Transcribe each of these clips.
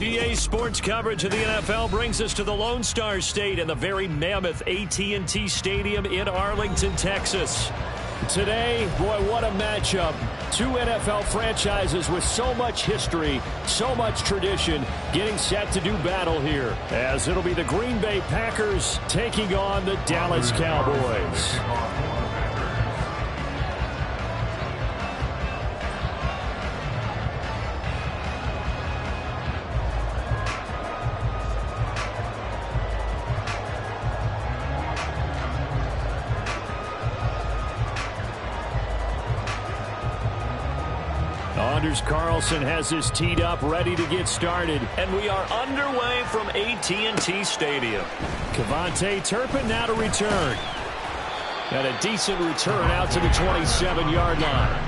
EA Sports coverage of the NFL brings us to the Lone Star State and the very mammoth AT&T Stadium in Arlington, Texas. Today, boy, what a matchup. Two NFL franchises with so much history, so much tradition, getting set to do battle here, as it'll be the Green Bay Packers taking on the Dallas Cowboys. Anders Carlson has this teed up, ready to get started. And we are underway from AT&T Stadium. Kevontae Turpin now to return. And a decent return out to the 27-yard line.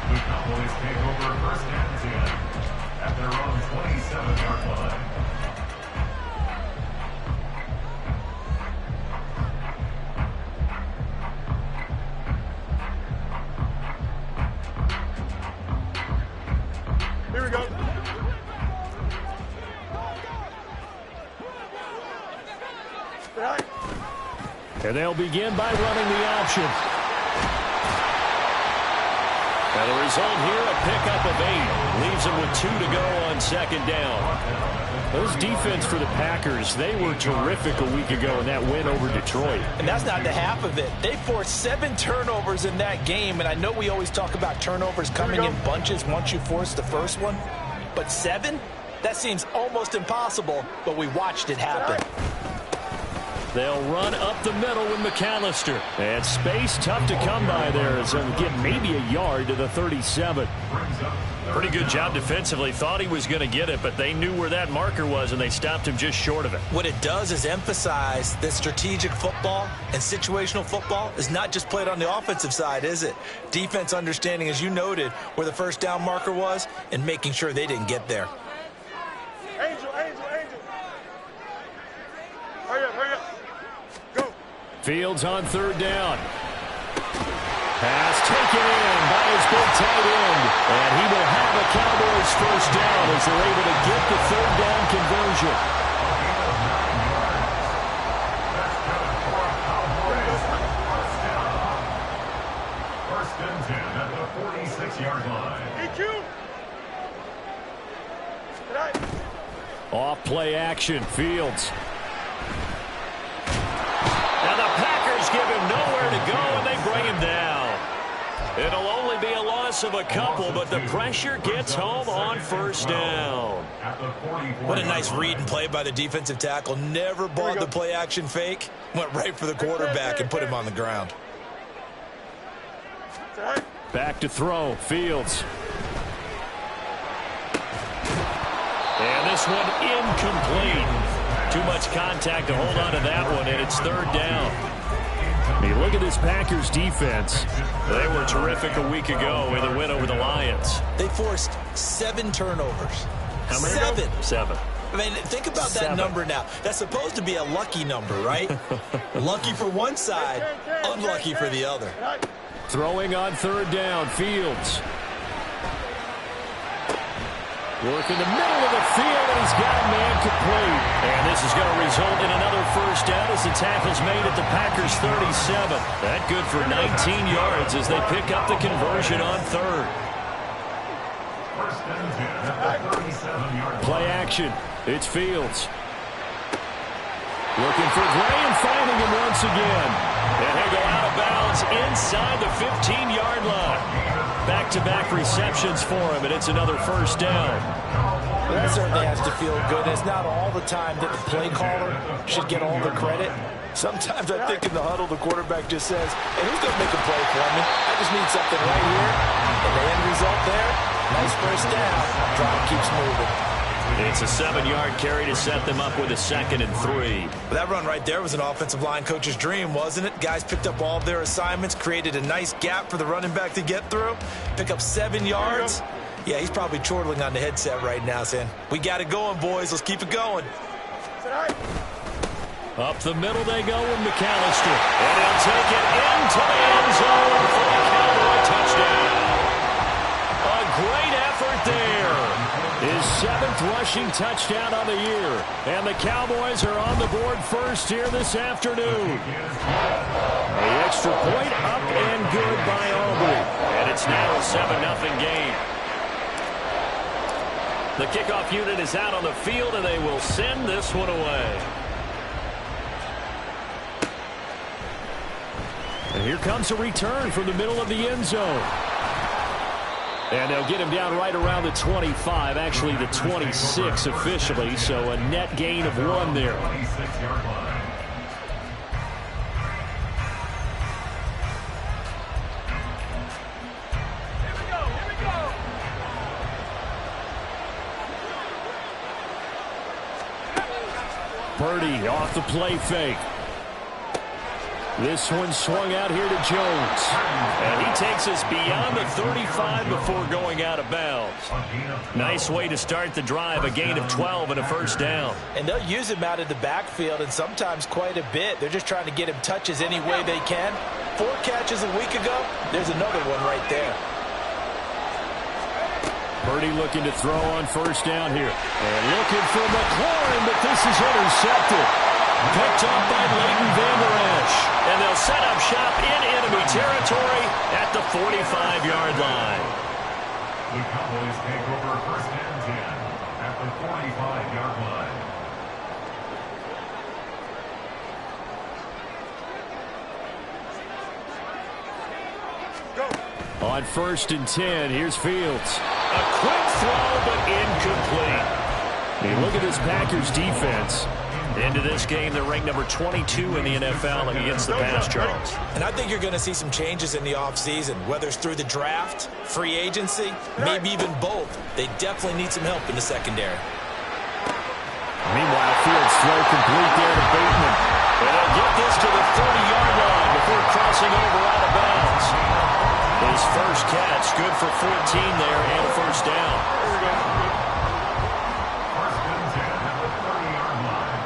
The Cowboys take over first and 10 at their own 27-yard line. Here we go. And they'll begin by running the option. And the result here, a pickup of 8. Leaves them with 2 to go on second down. Those defense for the Packers, they were terrific a week ago in that win over Detroit. And that's not the half of it. They forced 7 turnovers in that game, and I know we always talk about turnovers coming in bunches once you force the first one. But 7? That seems almost impossible, but we watched it happen. They'll run up the middle with McAllister. And space tough to come by there as they'll get maybe a yard to the 37. Pretty good job defensively. Thought he was going to get it, but they knew where that marker was, and they stopped him just short of it. What it does is emphasize that strategic football and situational football is not just played on the offensive side, is it? Defense understanding, as you noted, where the first down marker was and making sure they didn't get there. Angel. Hurry up. Go. Fields on third down. Pass taken in by his big tight end. And he will have a Cowboys first down as they're able to get the third down conversion. First and 10 at the 46-yard line. Off play action. Fields. And the Packers give him nowhere to go, and they bring him down. It'll only be a loss of a couple, but the pressure gets home on first down. What a nice read and play by the defensive tackle. Never bought the play action fake. Went right for the quarterback and put him on the ground. Back to throw. Fields. And this one incomplete. Too much contact to hold on to that one, and it's third down. I mean, look at this Packers defense. They were terrific a week ago in the win over the Lions. They forced 7 turnovers. How many? 7. I mean, think about that number now. That's supposed to be a lucky number, right? Lucky for one side, unlucky for the other. Throwing on third down, Fields. Working the middle of the field, and he's got a man complete. And this is going to result in another first down as the tackle's made at the Packers' 37. That good for 19 yards as they pick up the conversion on third. First and 10 at the 37-yard line. Play action. It's Fields. Looking for Gray and finding him once again. And he'll go out of bounds inside the 15-yard line. back-to-back receptions for him, and it's another first down. Well, that certainly has to feel good. It's not all the time that the play caller should get all the credit. Sometimes I think in the huddle, the quarterback just says, hey, who's going to make a play for me? I just need something right here. And the end result there, nice first down. Drive keeps moving. It's a 7-yard carry to set them up with a 2nd and 3. Well, that run right there was an offensive line coach's dream, wasn't it? Guys picked up all of their assignments, created a nice gap for the running back to get through, pick up 7 yards. Yeah, he's probably chortling on the headset right now saying, we got it going, boys. Let's keep it going. Up the middle they go with McAllister. And he'll take it into the end zone for a Cowboy touchdown. A great effort there. His 7th rushing touchdown on the year. And the Cowboys are on the board first here this afternoon. The extra point up and good by Aubrey. And it's now a 7-0 game. The kickoff unit is out on the field, and they will send this one away. And here comes a return from the middle of the end zone. And they'll get him down right around the 25, actually the 26 officially, so a net gain of 1 there. 26-yard line. Purdy off the play fake. This one swung out here to Jones. And he takes us beyond the 35 before going out of bounds. Nice way to start the drive, a gain of 12 and a first down. And they'll use him out of the backfield, and sometimes quite a bit. They're just trying to get him touches any way they can. 4 catches a week ago, there's another one right there. Purdy looking to throw on first down here. And looking for McLaurin, but this is intercepted. Picked up by Leighton Vander Esch. And they'll set up shop in enemy territory at the 45-yard line. The Cowboys take over first and 10 at the 45-yard line. On first and 10, here's Fields. A quick throw, but incomplete. Hey, look at this Packers defense. Into this game, they're ranked number 22 in the NFL against the pass, Charles. And I think you're going to see some changes in the offseason, whether it's through the draft, free agency, maybe even both. They definitely need some help in the secondary. Meanwhile, Fields throw complete there to Bateman. And they'll get this to the 30-yard line before crossing over out of bounds. His first catch, good for 14 there and a first down. First and 10 at the 30-yard line.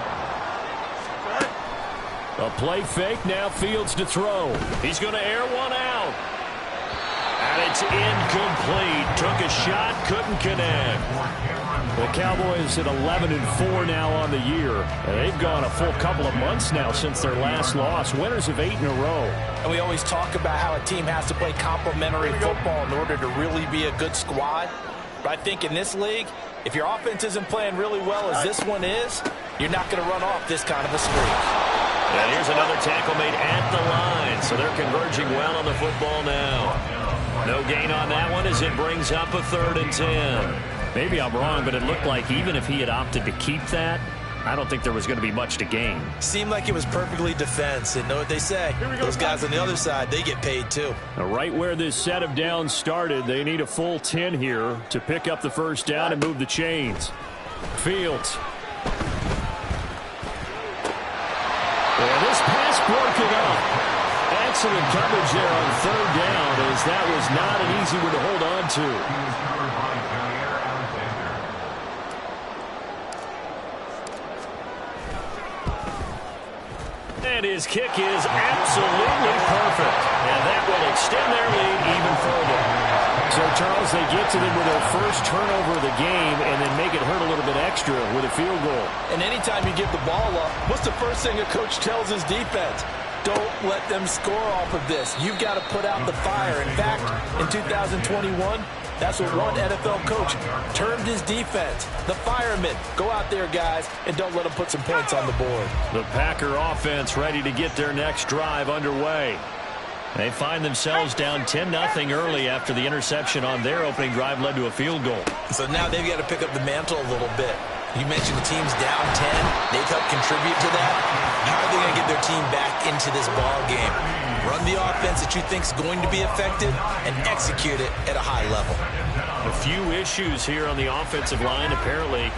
A play fake, now Fields to throw. He's going to air one out. And it's incomplete. Took a shot, couldn't connect. The Cowboys at 11-4 now on the year. And they've gone a full couple of months now since their last loss. Winners of 8 in a row. And we always talk about how a team has to play complementary football in order to really be a good squad. But I think in this league, if your offense isn't playing really well as this one is, you're not going to run off this kind of a streak. And here's another tackle made at the line. So they're converging well on the football now. No gain on that one as it brings up a 3rd and 10. Maybe I'm wrong, but it looked like even if he had opted to keep that, I don't think there was going to be much to gain. Seemed like it was perfectly defense. And know what they say? Those guys on the other side, they get paid too. Now, right where this set of downs started, they need a full 10 here to pick up the first down and move the chains. Fields. And this pass broken up. Excellent coverage there on 3rd down, as that was not an easy one to hold on to. And his kick is absolutely perfect. And that will extend their lead even further. So, Charles, they get to them with their first turnover of the game and then make it hurt a little bit extra with a field goal. And anytime you give the ball up, what's the first thing a coach tells his defense? Don't let them score off of this. You've got to put out the fire. In fact, in 2021, that's what one NFL coach termed his defense. The firemen. Go out there, guys, and don't let them put some points on the board. The Packer offense ready to get their next drive underway. They find themselves down 10-0 early after the interception on their opening drive led to a field goal. So now they've got to pick up the mantle a little bit. You mentioned the team's down 10. They've helped contribute to that. How are they going to get their team back into this ball game? Run the offense that you think is going to be effective and execute it at a high level. A few issues here on the offensive line. Apparently,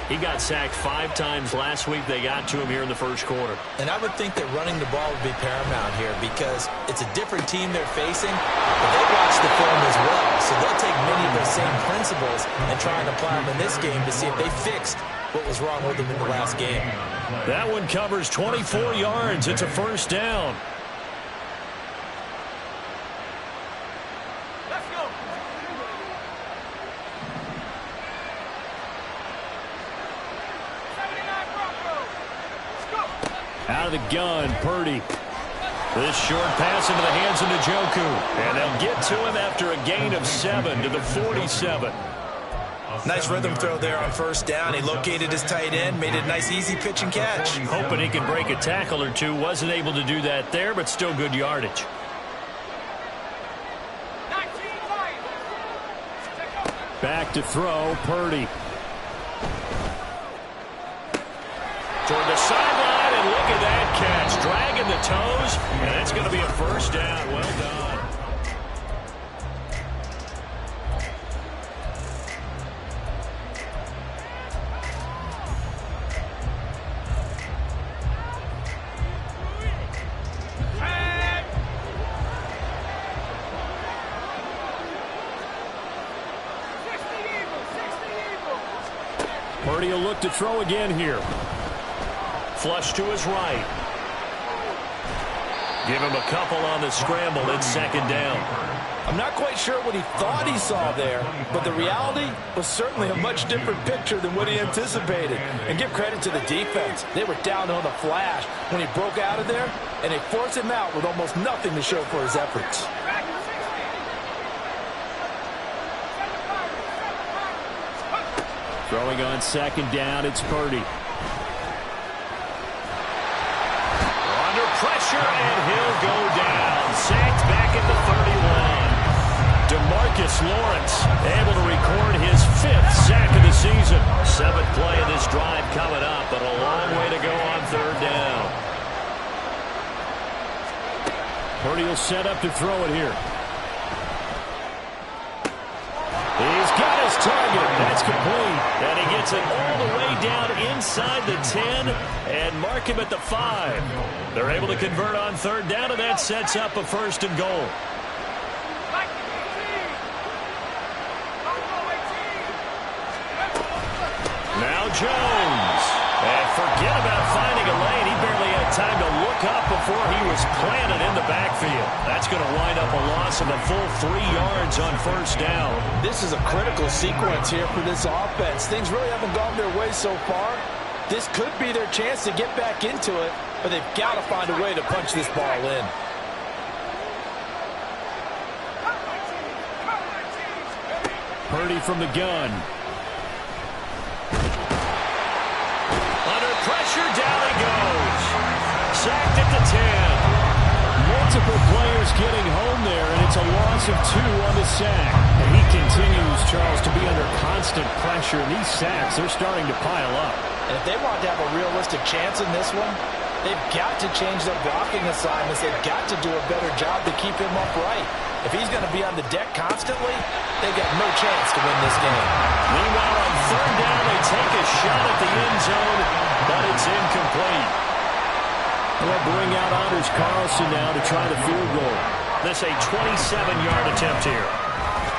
he got sacked 5 times last week. They got to him here in the first quarter. And I would think that running the ball would be paramount here because it's a different team they're facing, but they watch the film as well. So they'll take many of those same principles and try and apply them in this game to see if they fixed what was wrong with them in the last game. That one covers 24 yards. It's a first down. Out of the gun, Purdy. This short pass into the hands of Njoku. And they'll get to him after a gain of 7 to the 47. Nice rhythm throw there on first down. He located his tight end, made it a nice, easy pitch and catch. Hoping he can break a tackle or two. Wasn't able to do that there, but still good yardage. Back to throw, Purdy. Toward the sideline, and look at that catch. Dragging the toes, and that's going to be a first down. Well done. Purdy will look to throw again here. Flush to his right. Give him a couple on the scramble. It's second down. I'm not quite sure what he thought he saw there, but the reality was certainly a much different picture than what he anticipated. And give credit to the defense. They were down on the flash when he broke out of there, and they forced him out with almost nothing to show for his efforts. Throwing on second down, it's Purdy. Under pressure, and he'll go down. Sacked back at the 31. DeMarcus Lawrence able to record his 5th sack of the season. 7th play of this drive coming up, but a long way to go on third down. Purdy will set up to throw it here. He's got his target. That's complete. And he gets it all the way down inside the 10 and mark him at the 5. They're able to convert on third down, and that sets up a first and goal. Now Jones. And forget about finding a lane. He barely had time to look up before he was planted in the backfield. That's going to wind up a loss of a full 3 yards on first down. This is a critical sequence here for this offense. Things really haven't gone their way so far. This could be their chance to get back into it, but they've got to find a way to punch this ball in. Purdy from the gun. Under pressure, down he goes. Sacked at the 10. Multiple players getting home there, and it's a loss of 2 on the sack. And he continues, Charles, to be under constant pressure, and these sacks, they're starting to pile up. And if they want to have a realistic chance in this one, they've got to change their blocking assignments. They've got to do a better job to keep him upright. If he's going to be on the deck constantly, they've got no chance to win this game. Meanwhile, on third down, they take a shot at the end zone, but it's incomplete. They'll bring out Anders Carlson now to try the field goal. This a 27-yard attempt here.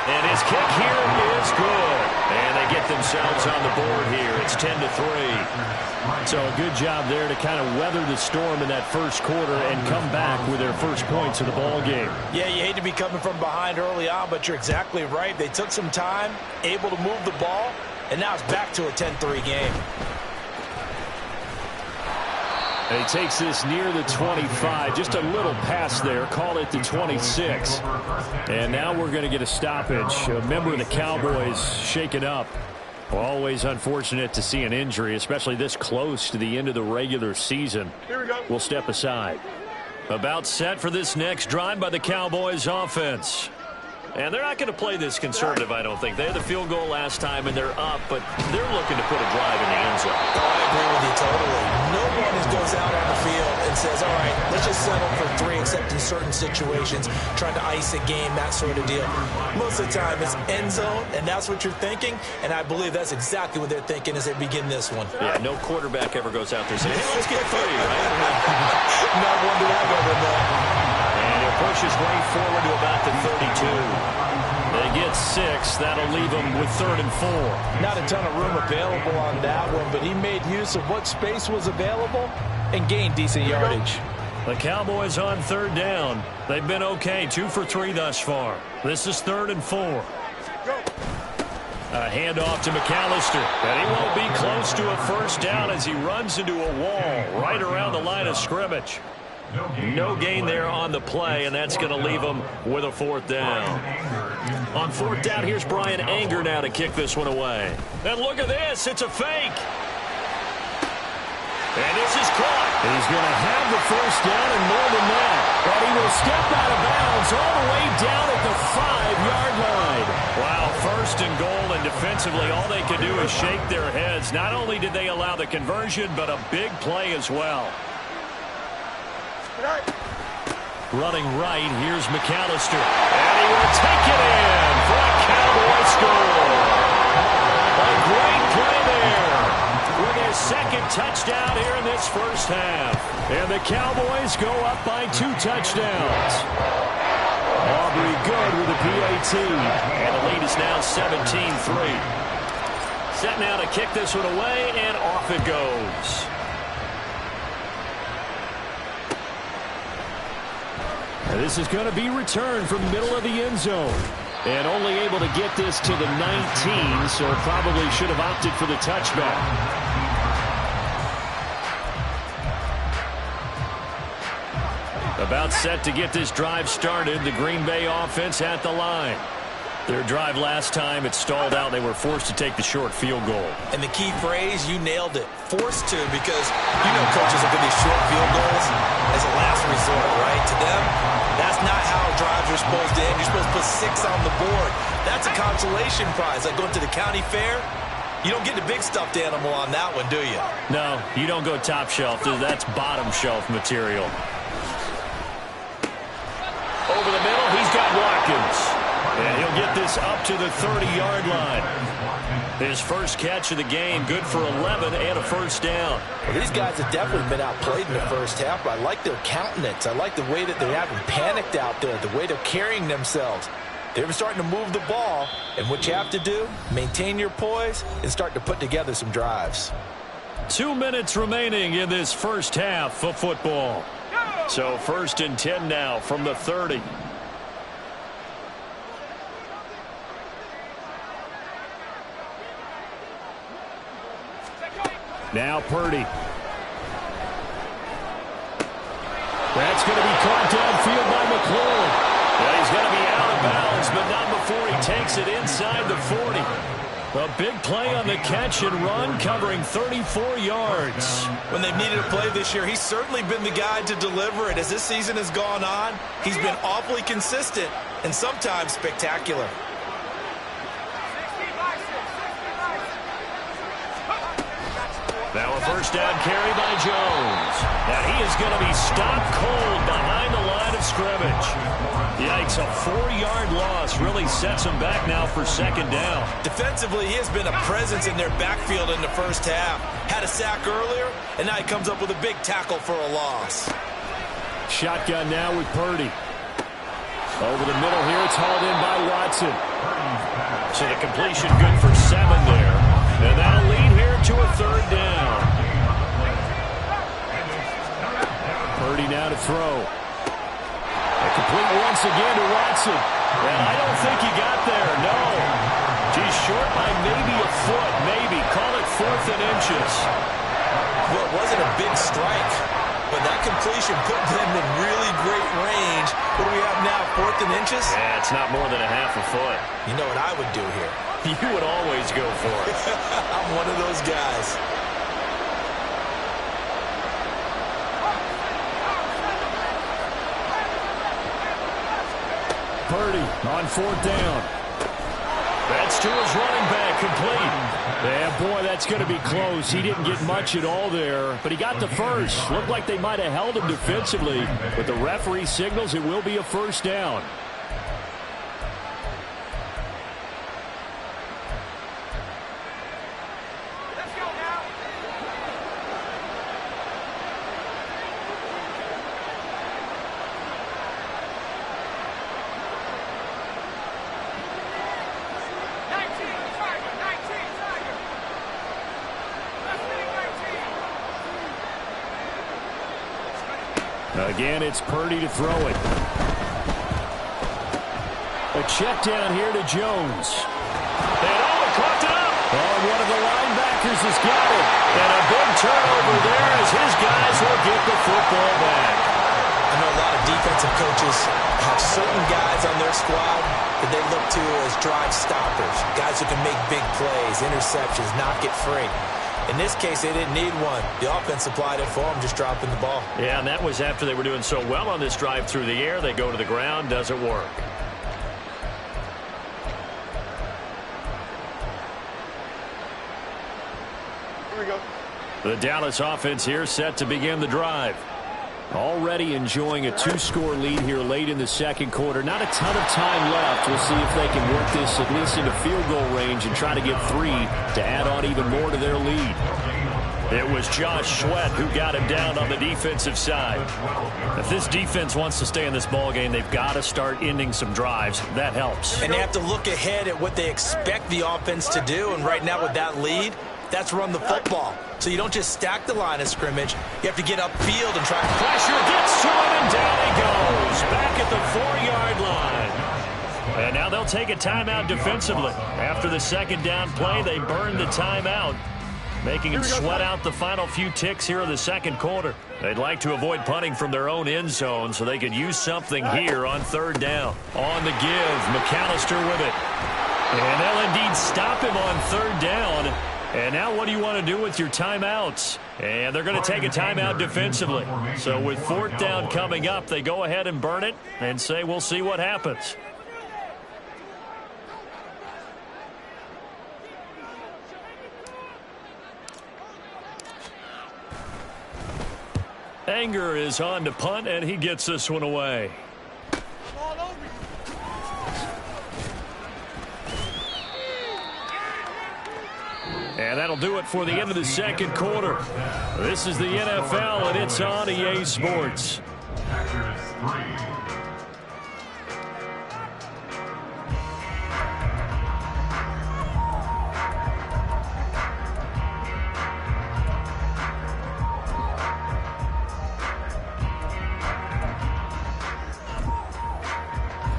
And his kick here is good. And they get themselves on the board here. It's 10-3. So a good job there to kind of weather the storm in that first quarter and come back with their first points of the ball game. Yeah, you hate to be coming from behind early on, but you're exactly right. They took some time, able to move the ball, and now it's back to a 10-3 game. And he takes this near the 25, just a little pass there, call it the 26. And now we're going to get a stoppage. A member of the Cowboys shaken up. Well, always unfortunate to see an injury, especially this close to the end of the regular season. Here we go. We'll step aside. About set for this next drive by the Cowboys offense. And they're not going to play this conservative, I don't think. They had the field goal last time, and they're up, but they're looking to put a drive in the end zone. Oh, I agree with you totally. No one goes out on the field and says, all right, let's just settle for 3, except in certain situations, trying to ice a game, that sort of deal. Most of the time, it's end zone, and that's what you're thinking, and I believe that's exactly what they're thinking as they begin this one. Yeah, no quarterback ever goes out there saying, hey, let's get 3, right? Not one that I've ever known. And he'll push his way forward to about the 32. They get 6. That'll leave them with 3rd and 4. Not a ton of room available on that one, but he made use of what space was available and gained decent yardage. The Cowboys on 3rd down. They've been okay, 2 for 3 thus far. This is 3rd and 4. A handoff to McAllister, and he won't be close to a first down as he runs into a wall right around the line of scrimmage. No gain there on the play, and that's going to leave him with a 4th down. On 4th down, here's Brian Anger now to kick this one away. And look at this. It's a fake. And this is caught. And he's going to have the first down and more than that. But he will step out of bounds all the way down at the 5-yard line. Wow, 1st and goal, and defensively all they could do is shake their heads. Not only did they allow the conversion, but a big play as well. Running right, here's McAllister. And he will take it in for a Cowboy score. A great play there with their 2nd touchdown here in this first half. And the Cowboys go up by 2 touchdowns. Aubrey good with the PAT. And the lead is now 17-3. Set now to kick this one away, and off it goes. This is going to be returned from the middle of the end zone. And only able to get this to the 19, so probably should have opted for the touchback. About set to get this drive started. The Green Bay offense at the line. Their drive last time, it stalled out. They were forced to take the short field goal. And the key phrase, you nailed it. Forced to, because you know coaches will give these short field goals as a last resort, right? To them, that's not how drives are supposed to end. You're supposed to put 6 on the board. That's a consolation prize. Like going to the county fair, you don't get the big stuffed animal on that one, do you? No, you don't go top shelf. That's bottom shelf material. Over the middle, he's got Watkins. And he'll get this up to the 30-yard line. His first catch of the game, good for 11 and a first down. Well, these guys have definitely been outplayed in the first half, but I like their countenance. I like the way that they haven't panicked out there, the way they're carrying themselves. They're starting to move the ball, and what you have to do, maintain your poise and start to put together some drives. 2 minutes remaining in this first half of football. So 1st and 10 now from the 30. Now Purdy. That's going to be caught downfield by McLaurin. Yeah, he's going to be out of bounds, but not before he takes it inside the 40. A big play on the catch and run, covering 34 yards. When they've needed a play this year, he's certainly been the guy to deliver it. As this season has gone on, he's been awfully consistent and sometimes spectacular. Now a first down carry by Jones. And he is going to be stopped cold behind the line of scrimmage. Yikes, a 4-yard loss really sets him back now for 2nd down. Defensively, he has been a presence in their backfield in the first half. Had a sack earlier, and now he comes up with a big tackle for a loss. Shotgun now with Purdy. Over the middle here, it's hauled in by Watson. So the completion good for 7 there. And that'll lead here to a 3rd down. Purdy now to throw. And complete once again to Watson. And I don't think he got there, no. He's short by maybe a foot, maybe. Call it 4th and inches. Well, it wasn't a big strike, but that completion put them in really great range. What do we have now, 4th and inches? Yeah, it's not more than a half a foot. You know what I would do here? You would always go for it. I'm one of those guys. Purdy on 4th down. That's to his running back, complete. Yeah, boy, that's going to be close. He didn't get much at all there, but he got the first. Looked like they might have held him defensively, but the referee signals it will be a 1st down. Again, it's Purdy to throw it. A check down here to Jones. And he caught it up. Oh, one of the linebackers has got it. And a big turnover there as his guys will get the football back. I know a lot of defensive coaches have certain guys on their squad that they look to as drive stoppers, guys who can make big plays, interceptions, knock it free. In this case, they didn't need one. The offense supplied it for them, just dropping the ball. Yeah, and that was after they were doing so well on this drive through the air. They go to the ground, doesn't work. Here we go. The Dallas offense here set to begin the drive. Already enjoying a 2-score lead here late in the 2nd quarter. Not a ton of time left. We'll see if they can work this at least into field goal range and try to get 3 to add on even more to their lead. It was Josh Sweat who got him down on the defensive side. If this defense wants to stay in this ballgame, they've got to start ending some drives. That helps. And they have to look ahead at what they expect the offense to do. And right now with that lead, that's run the football. So you don't just stack the line of scrimmage. You have to get upfield and try. Pressure gets to him, and down he goes. Back at the 4-yard line. And now they'll take a timeout defensively. After the 2nd down play, they burned the timeout, making them sweat out the final few ticks here in the 2nd quarter. They'd like to avoid punting from their own end zone so they could use something here on 3rd down. On the give, McAllister with it. And they'll indeed stop him on 3rd down. And now what do you want to do with your timeouts? And they're going to take a timeout defensively. So with 4th down coming up, they go ahead and burn it and say we'll see what happens. Anger is on to punt, and he gets this one away. And that'll do it for the end of the 2nd quarter. This is the NFL, and it's on EA Sports. Packers 3.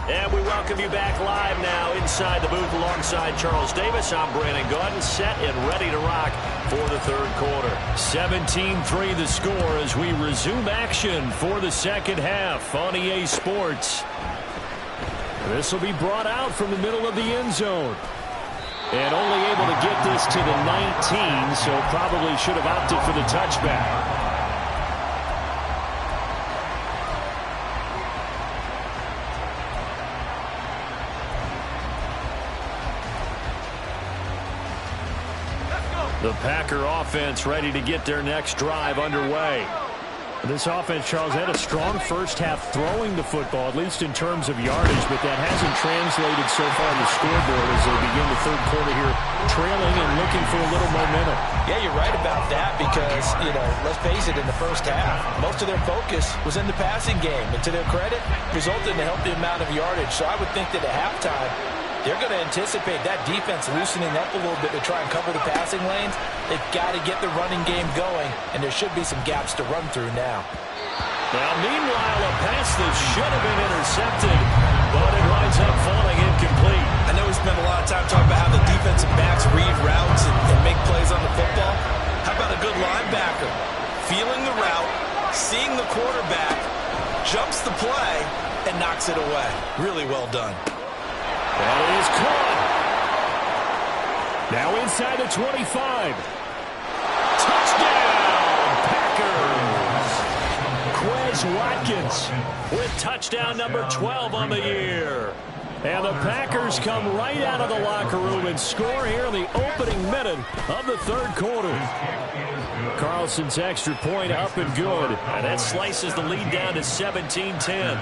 And we welcome you back live now inside the booth alongside Charles Davis. I'm Brandon Gaudin, set and ready to rock for the 3rd quarter. 17-3 the score as we resume action for the 2nd half on EA Sports. This will be brought out from the middle of the end zone. And only able to get this to the 19, so probably should have opted for the touchback. The Packer offense ready to get their next drive underway. This offense, Charles, had a strong first half throwing the football, at least in terms of yardage, but that hasn't translated so far on the scoreboard as they begin the 3rd quarter here, trailing and looking for a little momentum. Yeah, you're right about that because, let's face it, in the first half, most of their focus was in the passing game. And to their credit, resulted in a healthy amount of yardage. So I would think that at halftime, they're going to anticipate that defense loosening up a little bit to try and cover the passing lanes. They've got to get the running game going, and there should be some gaps to run through now. Now, meanwhile, a pass that should have been intercepted, but it winds up falling incomplete. I know we spent a lot of time talking about how the defensive backs read routes and make plays on the football. How about a good linebacker? Feeling the route, seeing the quarterback, jumps the play, and knocks it away. Really well done. That is caught. Now inside the 25. Touchdown, Packers. Quez Quez Watkins with touchdown number 12 on the year. And the Packers come right out of the locker room and score here in the opening minute of the third quarter. Carlson's extra point up and good. And that slices the lead down to 17-10.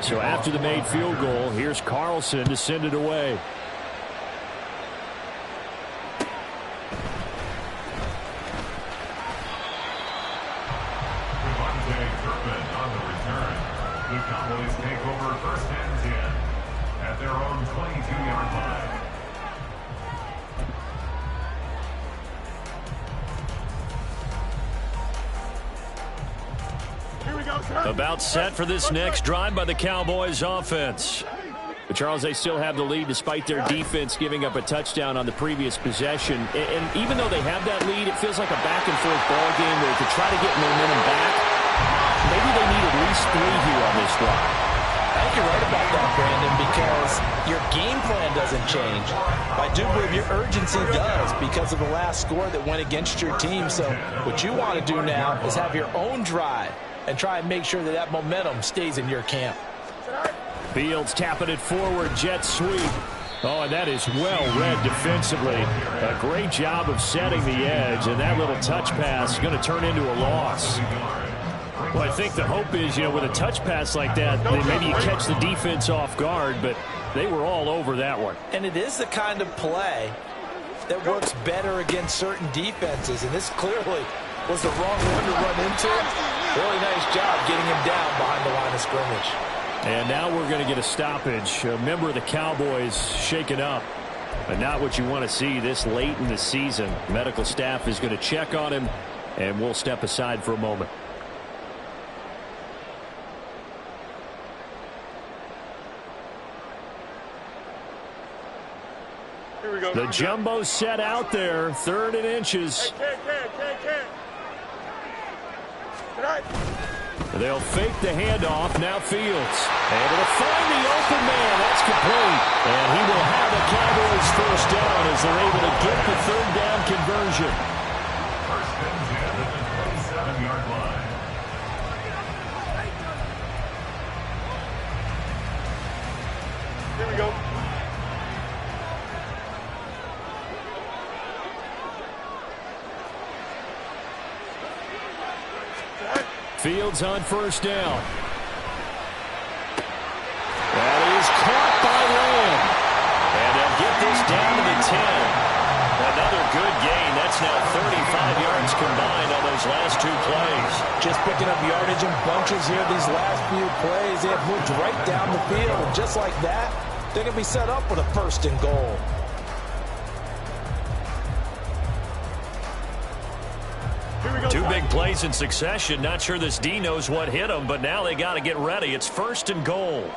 So after the made field goal, here's Carlson to send it away. The Cowboys take over first and 10 at their own 22-yard line. Here we go, sir. About set for this next drive by the Cowboys offense. But Charles, they still have the lead despite their defense giving up a touchdown on the previous possession. And even though they have that lead, it feels like a back-and-forth ball game where to try to get momentum back, maybe they need at least 3 here on this drive. I think you're right about that, Brandon, because your game plan doesn't change. I do believe your urgency does because of the last score that went against your team. So what you want to do now is have your own drive and try and make sure that that momentum stays in your camp. Fields tapping it forward, jet sweep. Oh, and that is well read defensively. A great job of setting the edge, and that little touch pass is going to turn into a loss. Well, I think the hope is, with a touch pass like that, maybe you catch the defense off guard, but they were all over that one. And it is the kind of play that works better against certain defenses, and this clearly was the wrong one to run into. Really nice job getting him down behind the line of scrimmage. And now we're going to get a stoppage. A member of the Cowboys shaken up. But not what you want to see this late in the season. Medical staff is going to check on him, and we'll step aside for a moment. Here we go. The jumbo set out there. 3rd and inches. Can. Tonight. They'll fake the handoff. Now Fields. Able to find the open man. That's complete. And he will have the Cowboys first down as they're able to get the 3rd down conversion. First and 10 at the 27-yard line. Here we go. Fields on first down. That is caught by Lamb. And they'll get this down to the 10. Another good gain. That's now 35 yards combined on those last 2 plays. Just picking up yardage in bunches here these last few plays. They have moved right down the field. And just like that, they're going to be set up with a 1st and goal. Two big plays in succession. Not sure this D knows what hit him, but now they got to get ready. It's 1st and goal.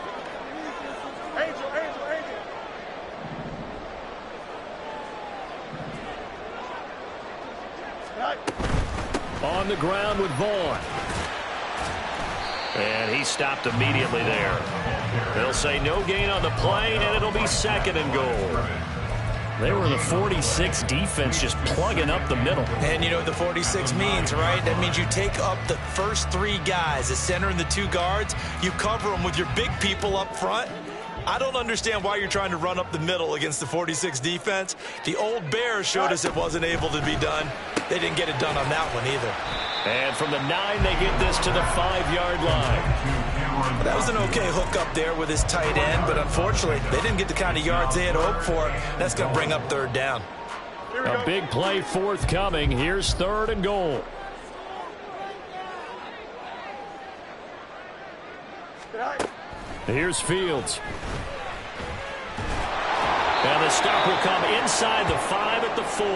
Angel. On the ground with Vaughn. And he stopped immediately there. They'll say no gain on the play, and it'll be 2nd and goal. They were the 46 defense just plugging up the middle. And you know what the 46 means, right? That means you take up the first 3 guys, the center and the 2 guards. You cover them with your big people up front. I don't understand why you're trying to run up the middle against the 46 defense. The old Bears showed us it wasn't able to be done. They didn't get it done on that one either. And from the 9, they get this to the 5-yard line. That was an okay hook up there with his tight end, but unfortunately, they didn't get the kind of yards they had hoped for. That's going to bring up 3rd down. A big play forthcoming. Here's 3rd and goal. Here's Fields. And the stop will come inside the 5 at the 4.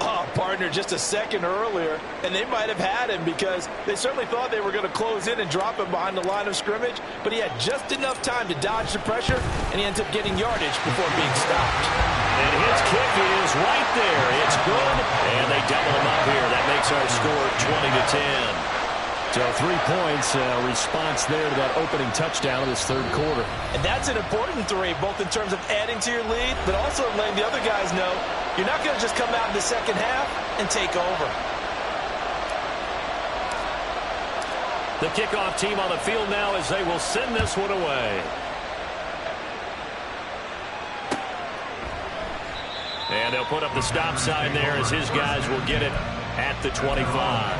Oh, partner, just a second earlier, and they might have had him because they certainly thought they were going to close in and drop him behind the line of scrimmage, but he had just enough time to dodge the pressure, and he ends up getting yardage before being stopped. And his kick is right there. It's good, and they double him up here. That makes our score 20-10. So 3 points, response there to that opening touchdown of this 3rd quarter. And that's an important 3, both in terms of adding to your lead, but also letting the other guys know you're not going to just come out in the 2nd half and take over. The kickoff team on the field now as they will send this one away. And they'll put up the stop sign there as his guys will get it at the 25.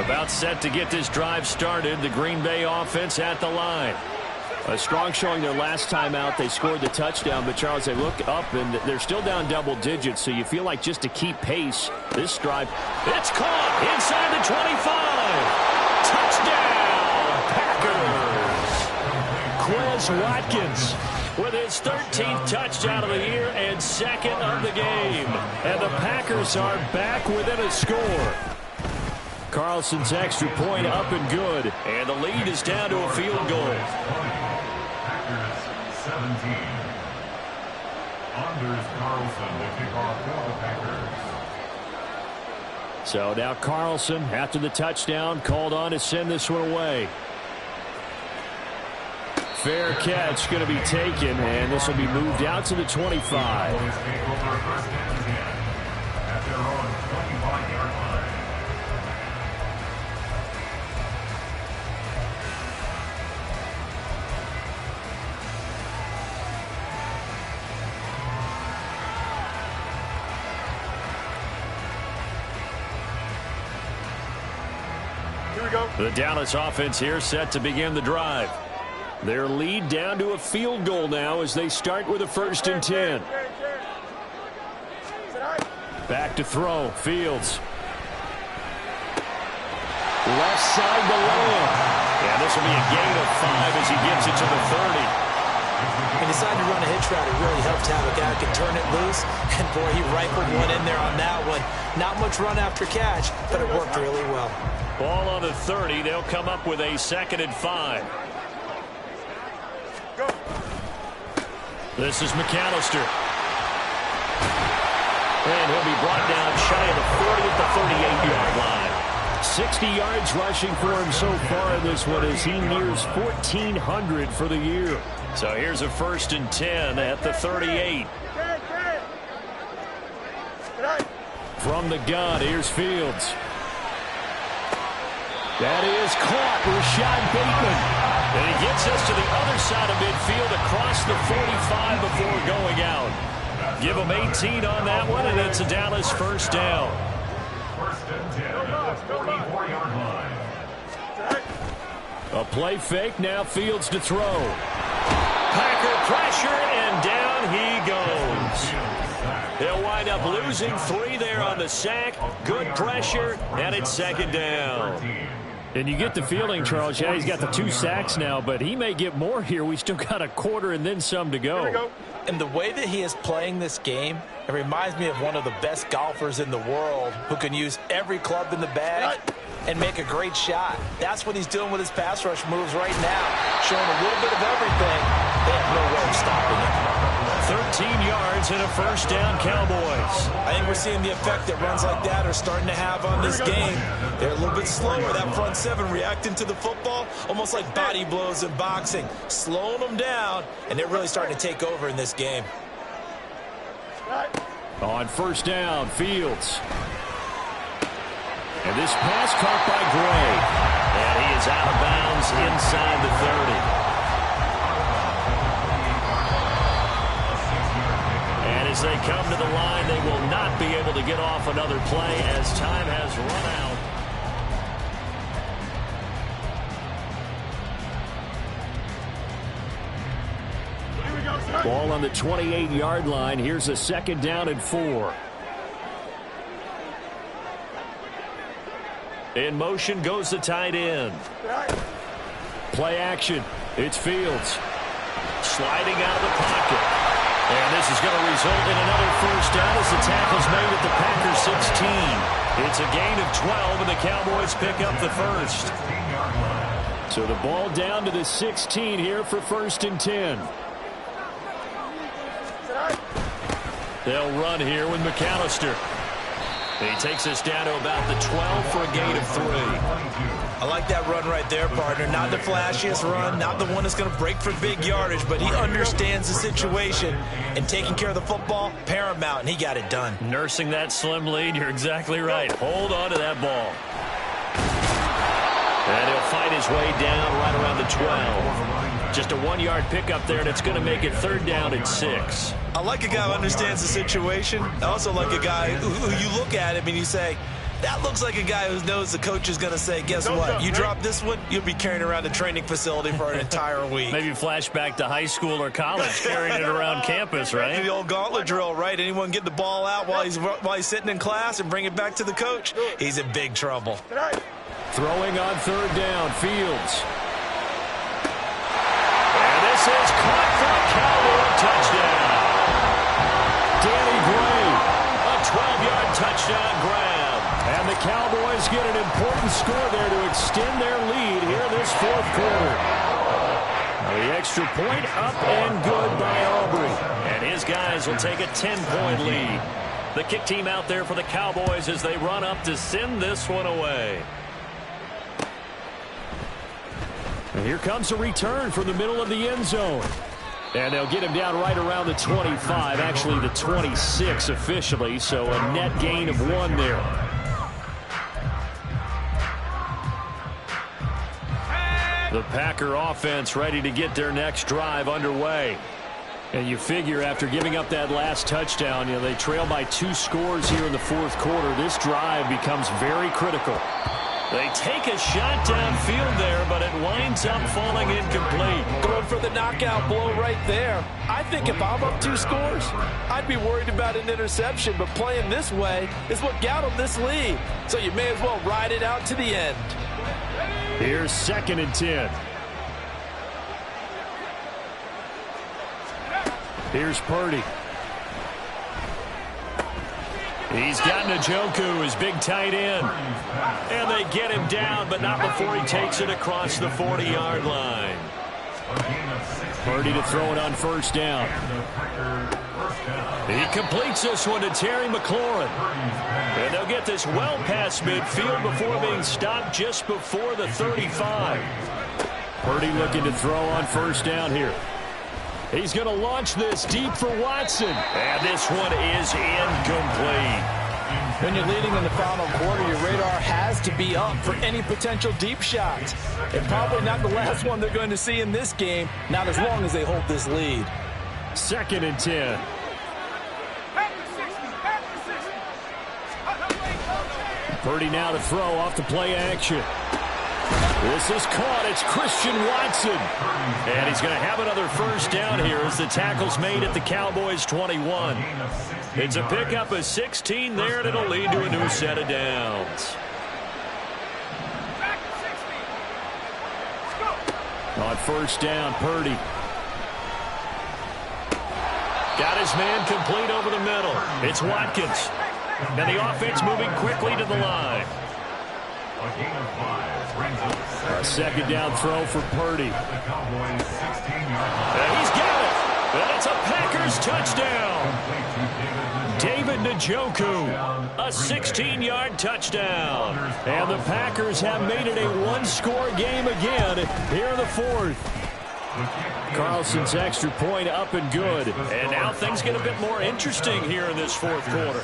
About set to get this drive started. The Green Bay offense at the line. A strong showing their last time out. They scored the touchdown, but Charles, they look up and they're still down double digits, so you feel like just to keep pace, this drive, it's caught inside the 25. Touchdown, Packers. Quez Watkins with his 13th touchdown of the year and second of the game. And the Packers are back within a score. Carlson's extra point up and good. And the lead is down to a field goal. Packers 17. Anders Carlson to kick off for the Packers. So now Carlson, after the touchdown, called on to send this one away. Fair catch going to be taken, and this will be moved out to the 25. Here we go. The Dallas offense here set to begin the drive. Their lead down to a field goal now as they start with a 1st and 10. Back to throw. Fields. Left side to Lamb. Yeah, this will be a gain of 5 as he gets it to the 30. He decided to run a hitch route. It really helped to have a guy who can turn it loose. And, boy, he rifled one in there on that one. Not much run after catch, but it worked really well. Ball on the 30. They'll come up with a 2nd and 5. Go. This is McAllister. And he'll be brought down shy of the 40 at the 38-yard line. 60 yards rushing for him so far in this one as he nears 1,400 for the year. So here's a 1st and 10 at the 38. From the gun, here's Fields. That is caught. Rashad Bateman. And he gets us to the other side of midfield across the 45 before going out. Give him 18 on that one, and it's a Dallas 1st down. 1st and 10 at the 44-yard line. A play fake, now Fields to throw. Packer pressure, and down he goes. They'll wind up losing 3 there on the sack. Good pressure, and it's 2nd down. And you get the feeling, Charles, yeah, he's got the 2 sacks now, but he may get more here. We still got a quarter and then some to go. And the way that he is playing this game, it reminds me of one of the best golfers in the world who can use every club in the bag and make a great shot. That's what he's doing with his pass rush moves right now, showing a little bit of everything. They have no way of stopping it. 13 yards and a 1st down, Cowboys. I think we're seeing the effect that runs like that are starting to have on this game. They're a little bit slower, that front 7 reacting to the football, almost like body blows in boxing, slowing them down, and they're really starting to take over in this game. On 1st down, Fields. And this pass caught by Gray. And he is out of bounds inside the 30. And as they come to the line, they will not be able to get off another play as time has run out. Ball on the 28-yard line. Here's a 2nd down and 4. In motion goes the tight end. Play action. It's Fields. Sliding out of the pocket. And this is going to result in another 1st down as the tackle's made at the Packers 16. It's a gain of 12, and the Cowboys pick up the 1st. So the ball down to the 16 here for 1st and 10. They'll run here with McAllister. And he takes us down to about the 12 for a gain of 3. I like that run right there, partner. Not the flashiest run, not the one that's going to break for big yardage, but he understands the situation, and taking care of the football, paramount, and he got it done. Nursing that slim lead, you're exactly right. Hold on to that ball. And he'll fight his way down right around the 12. Just a 1-yard pickup there, and it's going to make it 3rd down and 6. I like a guy who understands the situation. I also like a guy who you look at him and you say, that looks like a guy who knows the coach is going to say, guess what? You drop this one, you'll be carrying around the training facility for an entire week. Maybe flashback to high school or college, carrying it around campus, right? The old gauntlet drill, right? Anyone get the ball out while he's sitting in class and bring it back to the coach? He's in big trouble. Throwing on 3rd down, Fields. And this is caught for a Cowboy touchdown. Danny Gray, a 12-yard touchdown grab. And the Cowboys get an important score there to extend their lead here in this 4th quarter. The extra point up and good by Aubrey. And his guys will take a 10-point lead. The kick team out there for the Cowboys as they run up to send this one away. And here comes a return from the middle of the end zone. And they'll get him down right around the 25, actually the 26 officially, so a net gain of 1 there. The Packer offense ready to get their next drive underway. And you figure after giving up that last touchdown, they trail by 2 scores here in the 4th quarter. This drive becomes very critical. They take a shot downfield there, but it winds up falling incomplete. Going for the knockout blow right there. I think if I'm up 2 scores, I'd be worried about an interception, but playing this way is what got them this lead. So you may as well ride it out to the end. Here's 2nd and 10. Here's Purdy. He's got Njoku, his big tight end. And they get him down, but not before he takes it across the 40-yard line. Purdy to throw it on 1st down. He completes this one to Terry McLaurin. And they'll get this well past midfield before being stopped just before the 35. Purdy looking to throw on 1st down here. He's going to launch this deep for Watson. And this one is incomplete. When you're leading in the final quarter, your radar has to be up for any potential deep shots. And probably not the last one they're going to see in this game, not as long as they hold this lead. 2nd and 10. Purdy now to throw off the play action. This is caught. It's Christian Watson. And he's going to have another 1st down here as the tackle's made at the Cowboys' 21. It's a pickup of 16 there, and it'll lead to a new set of downs. On 1st down, Purdy. Got his man complete over the middle. It's Watkins. And the offense moving quickly to the line. A 2nd down throw for Purdy. And he's got it. And it's a Packers touchdown. David Njoku, a 16-yard touchdown. And the Packers have made it a 1-score game again here in the 4th. Carlson's extra point up and good. And now things get a bit more interesting here in this 4th quarter.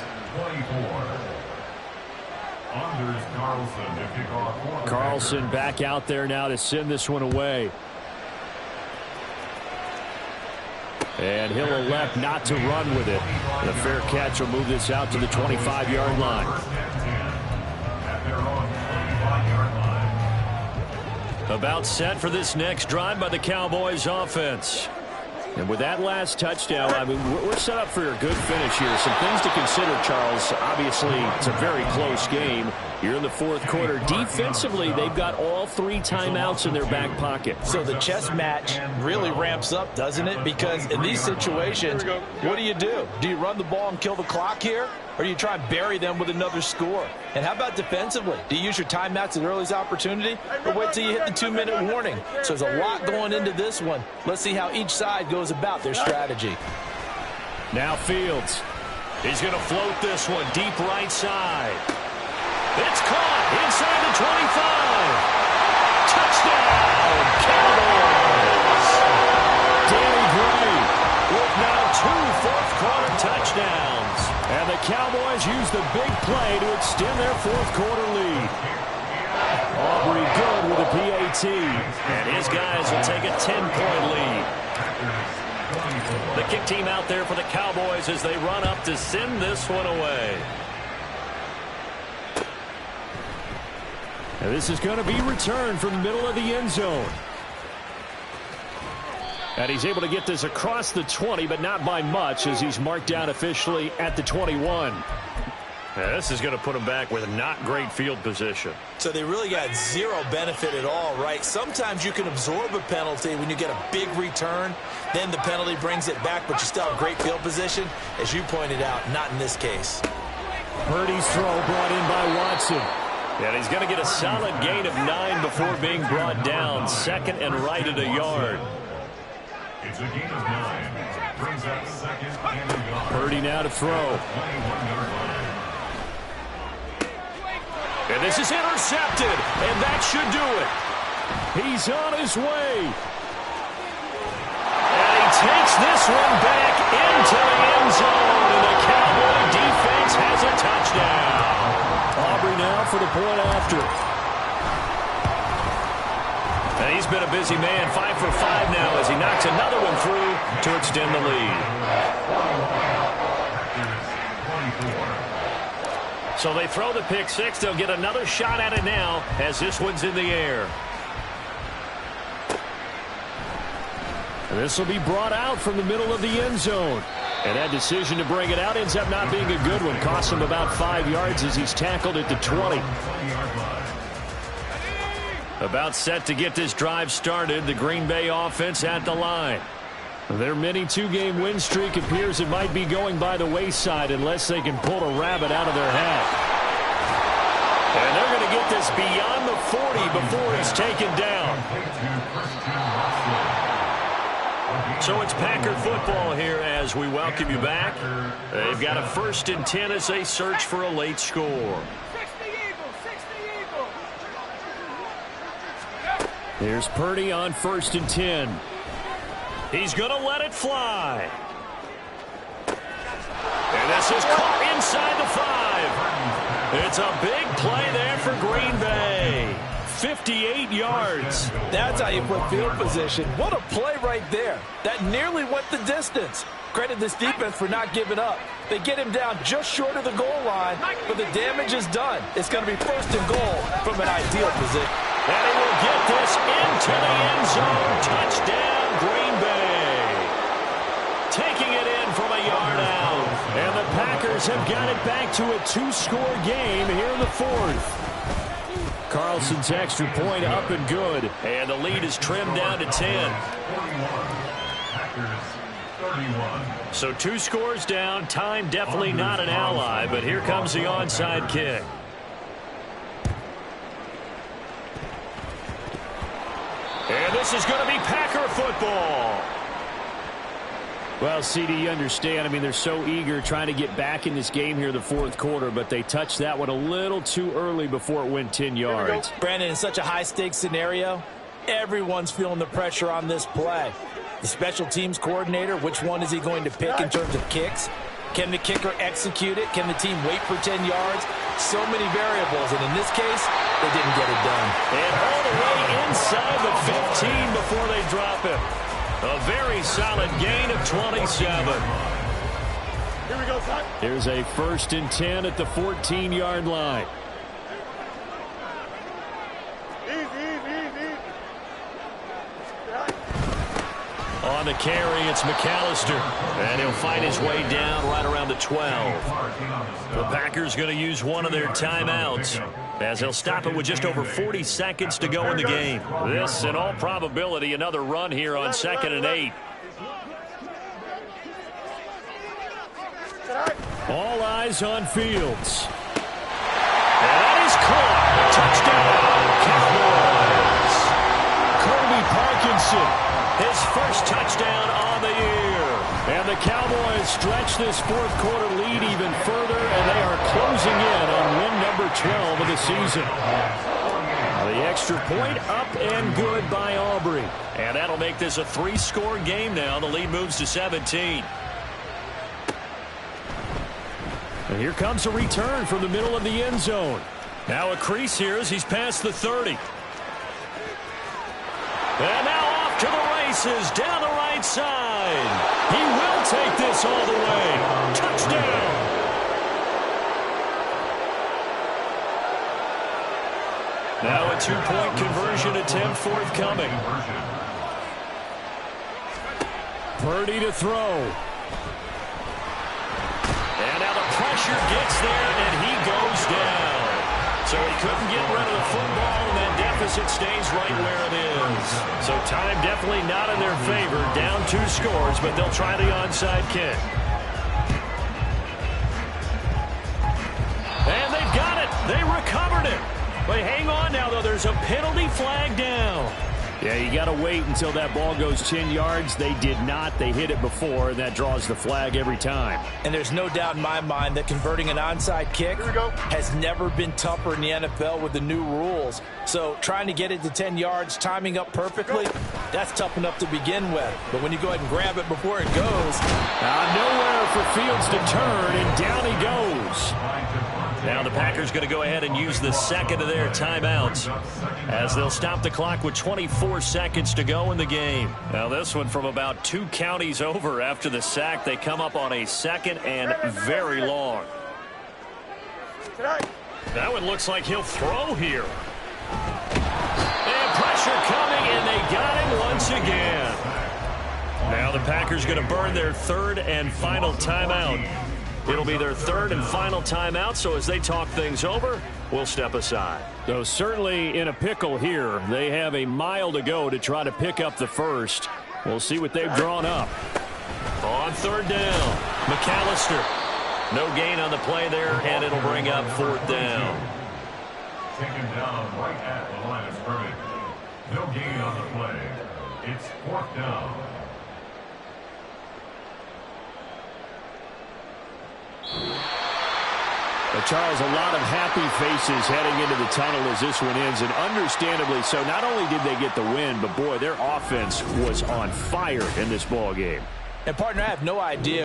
Carlson back out there now to send this one away. And he'll elect not to run with it. The fair catch will move this out to the 25-yard line. About set for this next drive by the Cowboys offense. And with that last touchdown, I mean, we're set up for a good finish here. Some things to consider, Charles. Obviously, it's a very close game. You're in the 4th quarter. Defensively, they've got all 3 timeouts in their back pocket. So the chess match really ramps up, doesn't it? Because in these situations, what do? Do you run the ball and kill the clock here? Or do you try and bury them with another score? And how about defensively? Do you use your timeouts at earliest opportunity? Or wait till you hit the 2-minute warning? So there's a lot going into this one. Let's see how each side goes about their strategy. Now Fields. He's going to float this one deep right side. It's caught inside the 25. Touchdown, Cowboys. Danny Gray with now 2 fourth-quarter touchdowns. And the Cowboys use the big play to extend their 4th quarter lead. Aubrey good with PAT. And his guys will take a 10-point lead. The kick team out there for the Cowboys as they run up to send this one away. And this is going to be returned from the middle of the end zone. And he's able to get this across the 20, but not by much, as he's marked down officially at the 21. Now, this is going to put him back with not great field position. So they really got zero benefit at all, right? Sometimes you can absorb a penalty when you get a big return. Then the penalty brings it back, but you still have great field position. As you pointed out, not in this case. Purdy's throw brought in by Watson. And he's going to get a solid gain of 9 before being brought down. Second and right at a yard. It's a gain of 9. Brings up second and a yard. Purdy now to throw. 21-yard line. And this is intercepted, and that should do it. He's on his way. And he takes this one back into the end zone, and the Cowboy defense has a touchdown. Aubrey now for the point after. And he's been a busy man, 5 for 5 now as he knocks another one through to extend the lead. So they throw the pick six. They'll get another shot at it now as this one's in the air. And this will be brought out from the middle of the end zone. And that decision to bring it out ends up not being a good one. Costs him about 5 yards as he's tackled at the 20. About set to get this drive started. The Green Bay offense at the line. Their mini two-game win streak appears it might be going by the wayside unless they can pull a rabbit out of their hat. And they're going to get this beyond the 40 before he's taken down. So it's Packer football here as we welcome you back. They've got a 1st and 10 as they search for a late score. Here's Purdy on 1st and 10. He's going to let it fly. And this is caught inside the 5. It's a big play there for Green Bay. 58 yards. That's how you put field position. What a play right there. That nearly went the distance. Credit this defense for not giving up. They get him down just short of the goal line, but the damage is done. It's going to be 1st and goal from an ideal position. And he will get this into the end zone. Touchdown, Green Bay. Taking it in from a yard out. And the Packers have got it back to a 2-score game here in the 4th. Carlson's extra point up and good. And the lead is trimmed down to 10. So 2 scores down. Time definitely not an ally, but here comes the onside kick. And this is going to be Packer football. Well, CD, you understand. I mean, they're so eager trying to get back in this game here in the 4th quarter, but they touched that one a little too early before it went 10 yards. Brandon, in such a high-stakes scenario, everyone's feeling the pressure on this play. The special teams coordinator, which one is he going to pick in terms of kicks? Can the kicker execute it? Can the team wait for 10 yards? So many variables, and in this case, they didn't get it done. And all the way inside the 15 before they drop it. A very solid gain of 27. Here we go, son. Here's a 1st and 10 at the 14-yard line. Easy. On the carry, it's McAllister. And he'll find his way down right around the 12. The Packers going to use one of their timeouts, as he'll stop it with just over 40 seconds to go in the game. This, in all probability, another run here on 2nd and 8. All eyes on Fields. And that is caught. Touchdown, Cowboys. Kobe Parkinson, his first touchdown on the year. And the Cowboys stretch this 4th quarter lead even further, and they are closing in on win number 12 of the season. The extra point up and good by Aubrey. And that'll make this a 3-score game now. The lead moves to 17. And here comes a return from the middle of the end zone. Now a crease here as he's past the 30. And now off to the races down the right side. He will take this all the way. Touchdown. Now a two-point conversion attempt forthcoming. Purdy to throw. And now the pressure gets there, and he goes down. So he couldn't get rid of the football, and that deficit stays right where it is. So time definitely not in their favor. Down 2 scores, but they'll try the onside kick. And they've got it. They recovered it. But hang on now, though. There's a penalty flag down. Yeah, you got to wait until that ball goes 10 yards. They did not. They hit it before, and that draws the flag every time. And there's no doubt in my mind that converting an onside kick has never been tougher in the NFL with the new rules. So trying to get it to 10 yards, timing up perfectly, that's tough enough to begin with. But when you go ahead and grab it before it goes. Nowhere for Fields to turn, and down he goes. Now the Packers going to go ahead and use the second of their timeouts as they'll stop the clock with 24 seconds to go in the game. Now this one from about 2 counties over after the sack. They come up on a second and very long. That one looks like he'll throw here. And pressure coming, and they got him once again. Now the Packers going to burn their third and final timeout. It'll be their third and final timeout, so as they talk things over, we'll step aside. So certainly in a pickle here. They have a mile to go to try to pick up the first. We'll see what they've drawn up. On third down, McAllister. No gain on the play there, and it'll bring up 4th down. Taken down right at the line of scrimmage. No gain on the play. It's 4th down. Charles, a lot of happy faces heading into the tunnel as this one ends, and understandably so. Not only did they get the win, but boy, their offense was on fire in this ball game. And partner, I have no idea